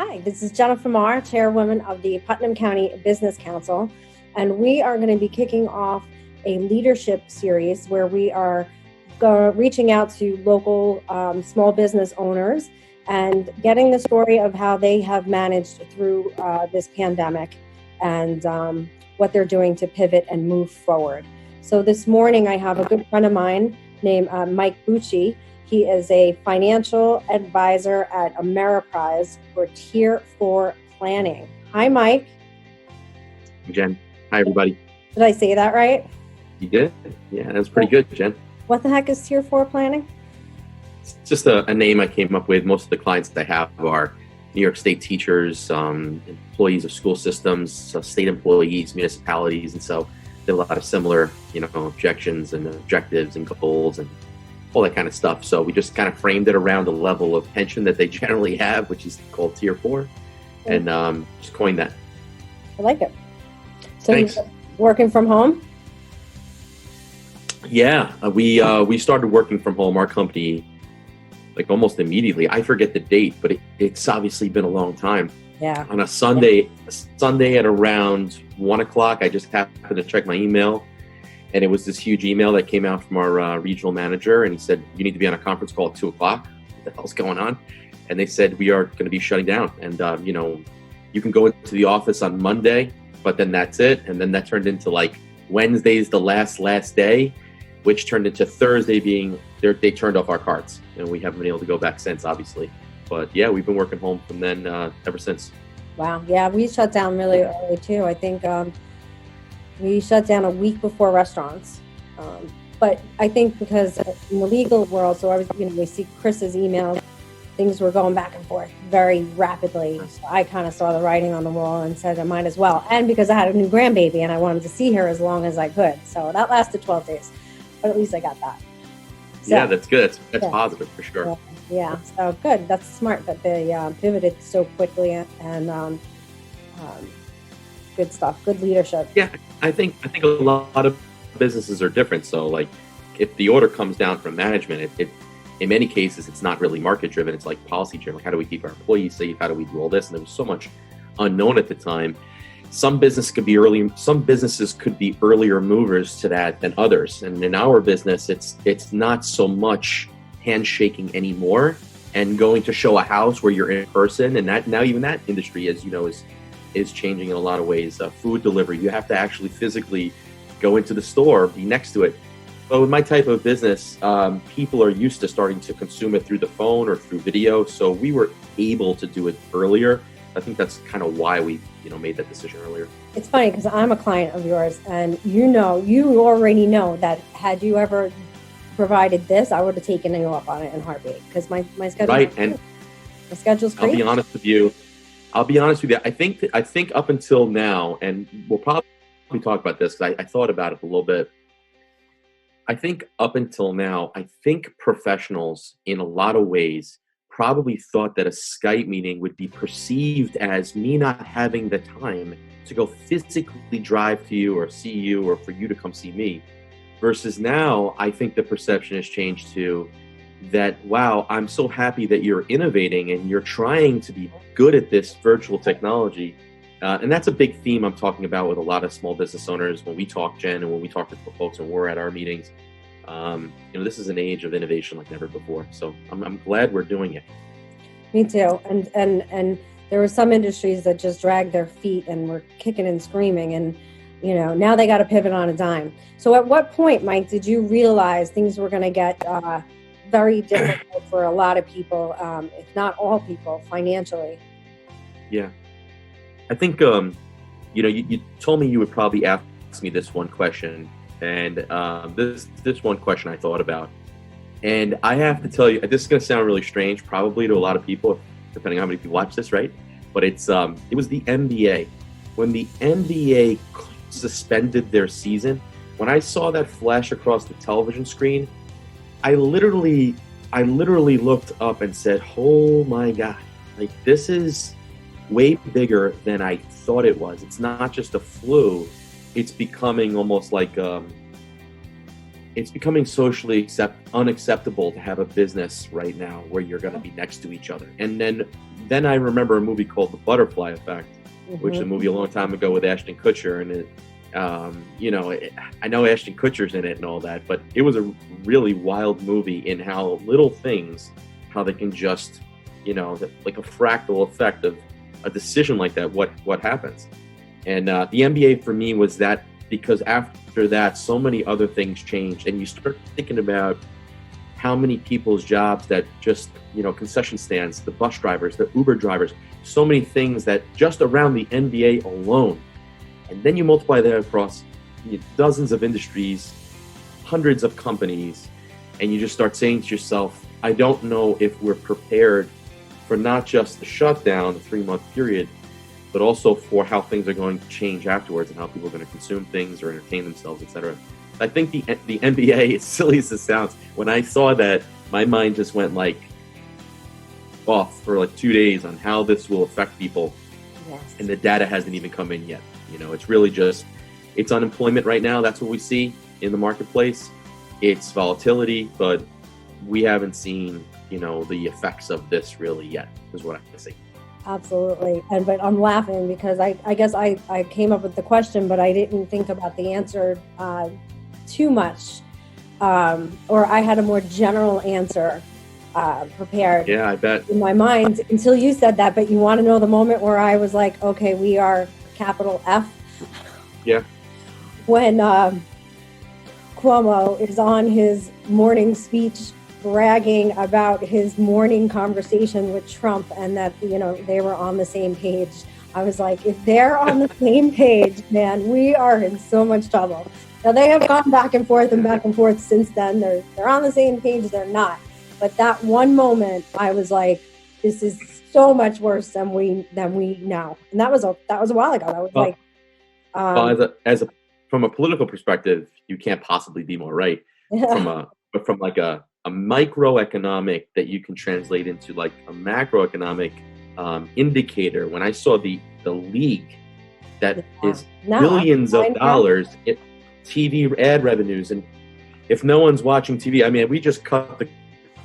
Hi, this is Jennifer Marr, Chairwoman of the Putnam County Business Council, and we are going to be kicking off a leadership series where we are reaching out to local small business owners and getting the story of how they have managed through this pandemic and what they're doing to pivot and move forward. So this morning I have a good friend of mine named Mike Bucci. He is a financial advisor at Ameriprise for Tier 4 planning. Hi, Mike. Hey, Jen. Hi, everybody. Did I say that right? You did? Yeah, that was pretty good, Jen. What the heck is Tier 4 planning? It's just a name I came up with. Most of the clients that I have are New York State teachers, employees of school systems, state employees, municipalities, and so there are a lot of similar, objections and objectives and goals and all that kind of stuff. So we just kind of framed it around the level of pension that they generally have, which is called Tier 4, and just coined that. I like it. So Thanks. You're working from home? Yeah, we started working from home, our company, like almost immediately. I forget the date, but it's obviously been a long time. Yeah. On a Sunday at around 1 o'clock, I just happened to check my email, and it was this huge email that came out from our regional manager, and he said, "You need to be on a conference call at 2 o'clock. What the hell's going on?" And they said, "We are going to be shutting down, and you can go into the office on Monday, but then that's it." And then that turned into like Wednesday's the last day, which turned into Thursday being they turned off our cards, and we haven't been able to go back since, obviously. But yeah, we've been working home from then ever since. Wow. Yeah, we shut down really early too. I think we shut down a week before restaurants. But I think because in the legal world, so we see Chris's emails, things were going back and forth very rapidly. So I kind of saw the writing on the wall and said I might as well. And because I had a new grandbaby and I wanted to see her as long as I could. So that lasted 12 days, but at least I got that. So, yeah, that's good. That's positive for sure. Yeah, so good. That's smart that they pivoted so quickly and good stuff. Good leadership. Yeah, I think a lot of businesses are different. So like, if the order comes down from management, it in many cases it's not really market driven. It's like policy driven. Like, how do we keep our employees safe? How do we do all this? And there was so much unknown at the time. Some businesses could be earlier movers to that than others. And in our business, it's not so much handshaking anymore and going to show a house where you're in person. And that now even that industry, as you know, is changing in a lot of ways. Food delivery, you have to actually physically go into the store, be next to it. But with my type of business, people are used to starting to consume it through the phone or through video. So we were able to do it earlier. I think that's kind of why we, made that decision earlier. It's funny because I'm a client of yours, and you already know that had you ever provided this, I would have taken you up on it in a heartbeat because my schedule. Right, and my schedule's crazy. I'll be honest with you. I think up until now, and we'll probably talk about this because I thought about it a little bit. I think up until now, professionals in a lot of ways probably thought that a Skype meeting would be perceived as me not having the time to go physically drive to you or see you or for you to come see me. Versus now, I think the perception has changed to that, wow, I'm so happy that you're innovating and you're trying to be good at this virtual technology. And that's a big theme I'm talking about with a lot of small business owners when we talk, Jen, and when we talk to folks when we're at our meetings. This is an age of innovation like never before. So I'm glad we're doing it. Me too. And there were some industries that just dragged their feet and were kicking and screaming. And, now they got to pivot on a dime. So at what point, Mike, did you realize things were going to get very difficult for a lot of people, if not all people, financially? Yeah. I think, you told me you would probably ask me this one question. And this one question I thought about. And I have to tell you, this is going to sound really strange, probably to a lot of people, depending on how many people watch this, right? But it was the NBA. When the NBA suspended their season, when I saw that flash across the television screen, I literally looked up and said, "Oh my God, like this is way bigger than I thought it was. It's not just a flu. It's becoming almost like it's becoming socially unacceptable to have a business right now where you're going to be next to each other. And then I remember a movie called The Butterfly Effect, which is a movie a long time ago with Ashton Kutcher, and I know Ashton Kutcher's in it and all that, but it was a really wild movie in how little things, how they can just, like a fractal effect of a decision like that, what happens. And the NBA for me was that, because after that, so many other things changed, and you start thinking about how many people's jobs that just, concession stands, the bus drivers, the Uber drivers, so many things that just around the NBA alone. And then you multiply that across dozens of industries, hundreds of companies, and you just start saying to yourself, I don't know if we're prepared for not just the shutdown, the 3-month period, but also for how things are going to change afterwards and how people are going to consume things or entertain themselves, etc. I think the NBA, as silly as it sounds, when I saw that, my mind just went off for 2 days on how this will affect people. Yes. And the data hasn't even come in yet. It's really just, it's unemployment right now. That's what we see in the marketplace. It's volatility, but we haven't seen, the effects of this really yet, is what I can say. Absolutely. But I'm laughing because I guess I came up with the question, but I didn't think about the answer too much. Or I had a more general answer prepared. Yeah, I bet. In my mind until you said that. But you want to know the moment where I was like, okay, we are capital F. Yeah. When Cuomo is on his morning speech bragging about his morning conversation with Trump and that, they were on the same page. I was like, if they're on the same page, man, we are in so much trouble. Now, they have gone back and forth since then. They're on the same page, they're not. But that one moment, I was like, this is so much worse than we know. And that was a while ago. That was from a political perspective, you can't possibly be more right. From a microeconomic that you can translate into a macroeconomic indicator. When I saw the league that is billions of dollars in TV ad revenues, and if no one's watching TV, we just cut the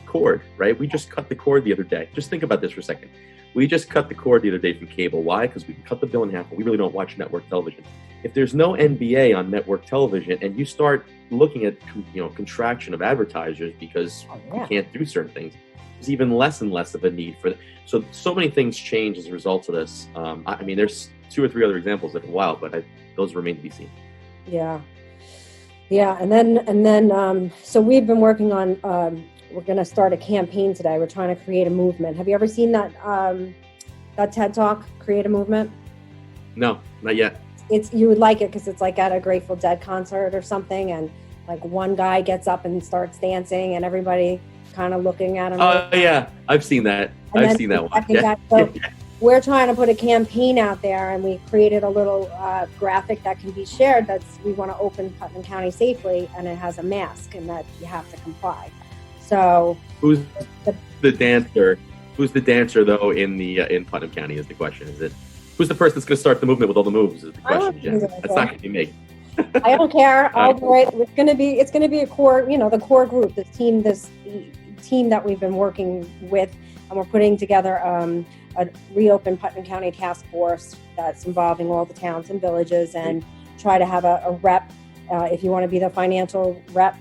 cord, right? We just cut the cord the other day. Just think about this for a second. We just cut the cord the other day from cable. Why? Because we cut the bill in half, but we really don't watch network television. If there's no NBA on network television and you start looking at contraction of advertisers because you can't do certain things, there's even less and less of a need for that. So many things change as a result of this. There's 2 or 3 other examples that are wild, but those remain to be seen. Yeah. And then so we've been working on, we're going to start a campaign today. We're trying to create a movement. Have you ever seen that TED Talk, Create a Movement? No, not yet. You would like it because it's like at a Grateful Dead concert or something, and one guy gets up and starts dancing and everybody kind of looking at him. Oh yeah, I've seen that. I've seen that one. Yeah. So we're trying to put a campaign out there, and we created a little graphic that can be shared. We want to open Putnam County safely, and it has a mask, and that you have to comply. So who's the dancer? Who's the dancer though in Putnam County is the question. Is it who's the person that's going to start the movement with all the moves? Is the question, Jen. That's not going to be me. I don't care. I'll do it. It's going to be a core. The core group, this team that we've been working with, and we're putting together a reopen Putnam County task force that's involving all the towns and villages, and try to have a rep. If you want to be the financial rep,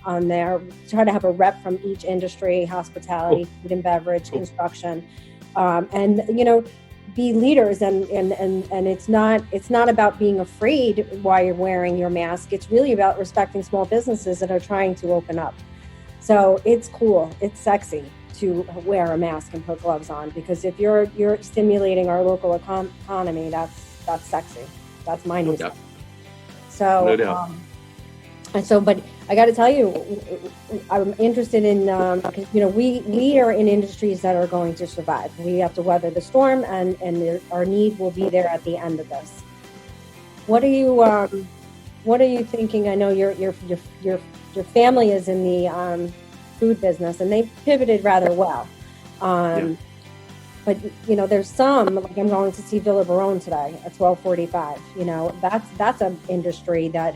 on there, try to have a rep from each industry: hospitality, food and beverage, construction, and be leaders. And it's not about being afraid while you're wearing your mask. It's really about respecting small businesses that are trying to open up. So it's cool, it's sexy to wear a mask and put gloves on, because if you're stimulating our local economy, that's sexy. That's my new stuff. So. No doubt. But I got to tell you, I'm interested in, because, we are in industries that are going to survive. We have to weather the storm, and our need will be there at the end of this. What are you thinking? I know your family is in the food business, and they pivoted rather well. But there's some, like I'm going to see Villa Barone today at 12:45. That's an industry that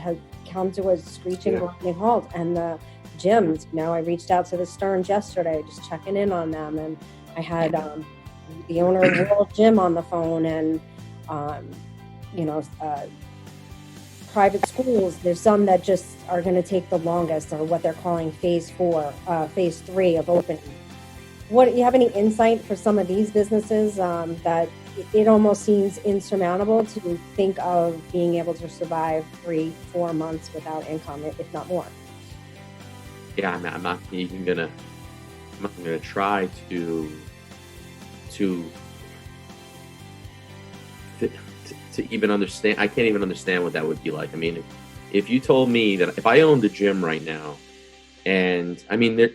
come to a screeching, grinding halt. And the gyms, I reached out to the Stearns yesterday, just checking in on them. And I had the owner of World Gym on the phone, and, private schools, there's some that just are going to take the longest, or what they're calling phase 3 of opening. Do you have any insight for some of these businesses that it almost seems insurmountable to think of being able to survive 3-4 months without income, if not more? Yeah, I'm not even gonna try to even understand. I can't even understand what that would be like. I mean, if you told me that if I owned a gym right now, and I mean,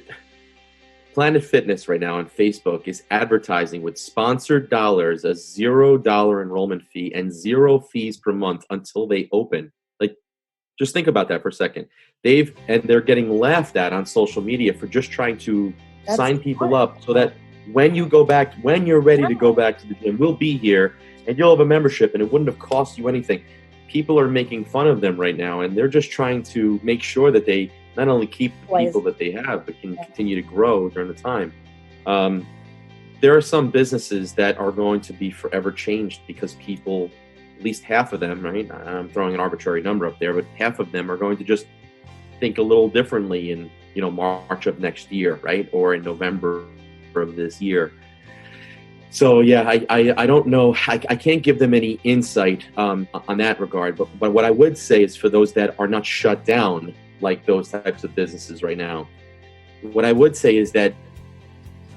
Planet Fitness right now on Facebook is advertising with sponsored dollars, a $0 enrollment fee and 0 fees per month until they open. Like, just think about that for a second. They're getting laughed at on social media for just trying to sign people up so that when you're ready to go back to the gym, we'll be here and you'll have a membership and it wouldn't have cost you anything. People are making fun of them right now, and they're just trying to make sure that they not only keep the people that they have, but can continue to grow during the time. There are some businesses that are going to be forever changed because people, at least half of them, right? I'm throwing an arbitrary number up there, but half of them are going to just think a little differently in, March of next year, right? Or in November of this year. So yeah, I don't know. I can't give them any insight on that regard. But what I would say is for those that are not shut down, like those types of businesses right now, what I would say is that,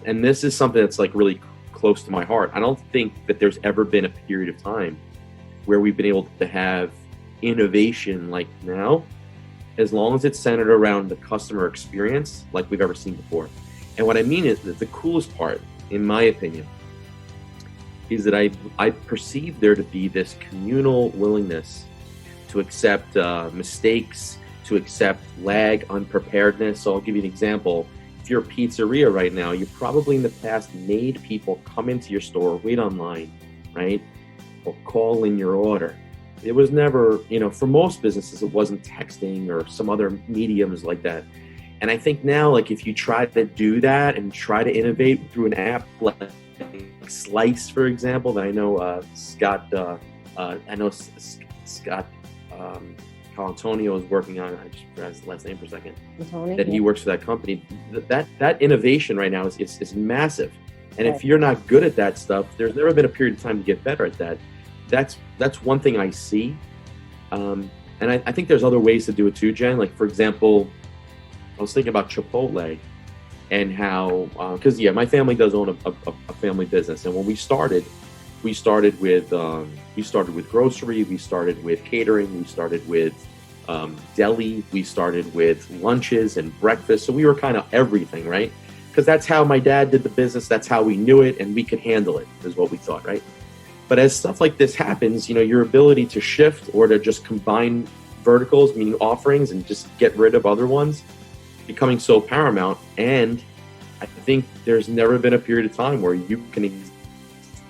and this is something that's like really close to my heart, I don't think that there's ever been a period of time where we've been able to have innovation like now, as long as it's centered around the customer experience, like we've ever seen before. And what I mean is that the coolest part, in my opinion, is that I perceive there to be this communal willingness to accept mistakes, to accept lag, unpreparedness. So I'll give you an example. If you're a pizzeria right now, you probably in the past made people come into your store, wait online, right? Or call in your order. It was never, for most businesses, it wasn't texting or some other mediums like that. And I think now, like if you try to do that and try to innovate through an app like Slice, for example, that I know Scott Colantonio is working on. I just forgot his last name for a second. That he works for that company. That innovation right now is massive. And if you're not good at that stuff, there's never been a period of time to get better at that. That's one thing I see. And I think there's other ways to do it too, Jen. Like, for example, I was thinking about Chipotle and how, because my family does own a family business. And when we started with grocery, we started with catering, we started with deli, we started with lunches and breakfast. So we were kind of everything, right? Because that's how my dad did the business. That's how we knew it, and we could handle it, is what we thought, right? But as stuff like this happens, your ability to shift or to just combine verticals, meaning offerings, and just get rid of other ones, becoming so paramount. And I think there's never been a period of time where you can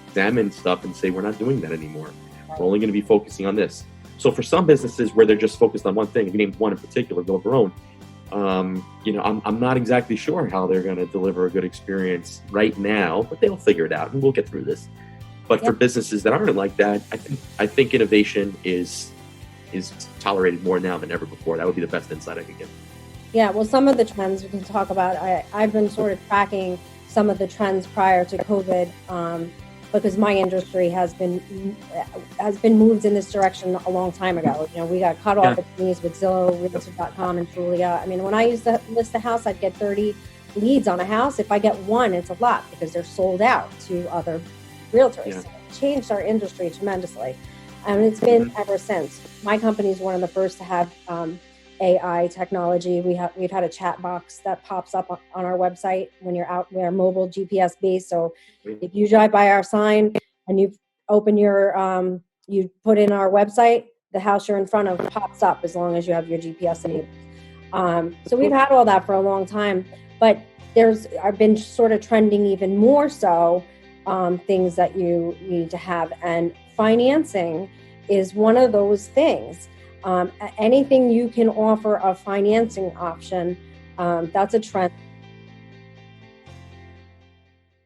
examine stuff and say, we're not doing that anymore. We're only going to be focusing on this. So for some businesses where they're just focused on one thing, if you named one in particular, Bill Barone, I'm not exactly sure how they're going to deliver a good experience right now, but they'll figure it out and we'll get through this. But for businesses that aren't like that, I think innovation is tolerated more now than ever before. That would be the best insight I could give. Yeah, well, some of the trends we can talk about, I've been sort of tracking some of the trends prior to COVID, because my industry has been moved in this direction a long time ago. We got cut off at the knees with Zillow, Realtor.com, and Trulia. I mean, when I used to list a house, I'd get 30 leads on a house. If I get one, it's a lot because they're sold out to other realtors. Yeah. So it changed our industry tremendously. And it's been ever since. My company is one of the first to have AI technology. We've had a chat box that pops up on our website when you're out. We're mobile GPS based. So if you drive by our sign and you open you put in our website, the house you're in front of pops up as long as you have your GPS enabled. So we've had all that for a long time, but I've been sort of trending even more so things that you need to have, and financing is one of those things. Anything you can offer a financing option, that's a trend.